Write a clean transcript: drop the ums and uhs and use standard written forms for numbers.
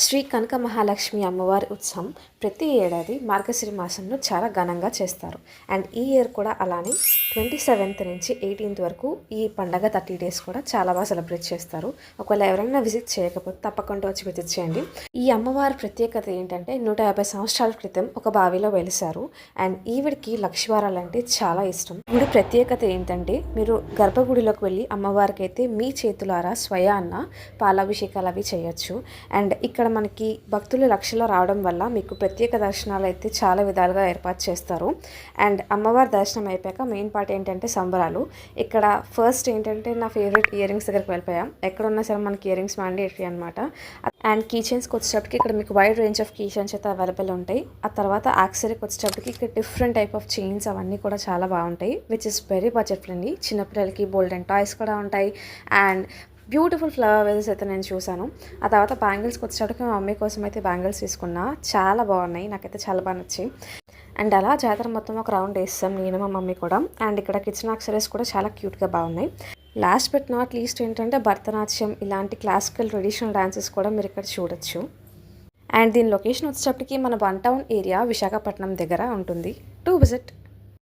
శ్రీ కనక మహాలక్ష్మి అమ్మవారి ఉత్సవం ప్రతి ఏడాది మార్గశిర మాసంలో చాలా ఘనంగా చేస్తారు. అండ్ ఈ ఇయర్ కూడా అలానే 27th నుంచి 18th వరకు ఈ పండగ 30 days కూడా చాలా బాగా సెలబ్రేట్ చేస్తారు. ఒకవేళ ఎవరైనా విజిట్ చేయకపోతే తప్పకుండా వచ్చి విజిట్ చేయండి. ఈ అమ్మవారి ప్రత్యేకత ఏంటంటే 150 సంవత్సరాల క్రితం ఒక బావిలో వెలిసారు. అండ్ ఈవిడికి లక్షవారాలు అంటే చాలా ఇష్టం. గుడి ప్రత్యేకత ఏంటంటే మీరు గర్భగుడిలోకి వెళ్ళి అమ్మవారికి అయితే మీ చేతులారా స్వయాన్న పాలాభిషేకాలు అవి చేయొచ్చు. అండ్ ఇక్కడ మనకి భక్తులు లక్షలో రావడం వల్ల మీకు ప్రత్యేక దర్శనాలు అయితే చాలా విధాలుగా ఏర్పాటు చేస్తారు. అండ్ అమ్మవారి దర్శనం అయిపోయాక మెయిన్ పార్ట్ ఏంటంటే సంబరాలు. ఇక్కడ ఫస్ట్ ఏంటంటే నా ఫేవరెట్ ఇయర్ రింగ్స్ దగ్గరికి వెళ్ళిపోయాం. ఎక్కడున్నా సరే మనకి ఇయర్ రింగ్స్ మ్యాండేటరీ అనమాట. అండ్ కీ చైన్స్కి వచ్చేటప్పటికి ఇక్కడ మీకు wide range of key chains అయితే అవైలబుల్ ఉంటాయి. ఆ తర్వాత యాక్సరీకి వచ్చేటప్పటికి ఇక్కడ డిఫరెంట్ టైప్ ఆఫ్ చైన్స్ అవన్నీ కూడా చాలా బాగుంటాయి, which is very budget friendly. చిన్నపిల్లలకి బోల్డ్ అండ్ టాయ్స్ కూడా ఉంటాయి. అండ్ బ్యూటిఫుల్ ఫ్లవర్ వేజెస్ అయితే నేను చూసాను. ఆ తర్వాత బ్యాంగిల్స్కి వచ్చేటప్పటికి మా మమ్మీ కోసం అయితే బ్యాంగిల్స్ తీసుకున్నా. చాలా బాగున్నాయి, నాకైతే చాలా బాగా నచ్చాయి. అండ్ అలా జాతర మొత్తం ఒక రౌండ్ వేస్తాం నేను మా మమ్మీ కూడా. అండ్ ఇక్కడ కిచెన్ యాక్సరీస్ కూడా చాలా క్యూట్గా బాగున్నాయి. లాస్ట్ బట్ నాట్ లీస్ట్ ఏంటంటే భరతనాట్యం ఇలాంటి క్లాసికల్ ట్రెడిషనల్ డాన్సెస్ కూడా మీరు ఇక్కడ చూడొచ్చు. అండ్ దీని లొకేషన్ వచ్చేటప్పటికి మన 1 town ఏరియా విశాఖపట్నం దగ్గర ఉంటుంది. To visit.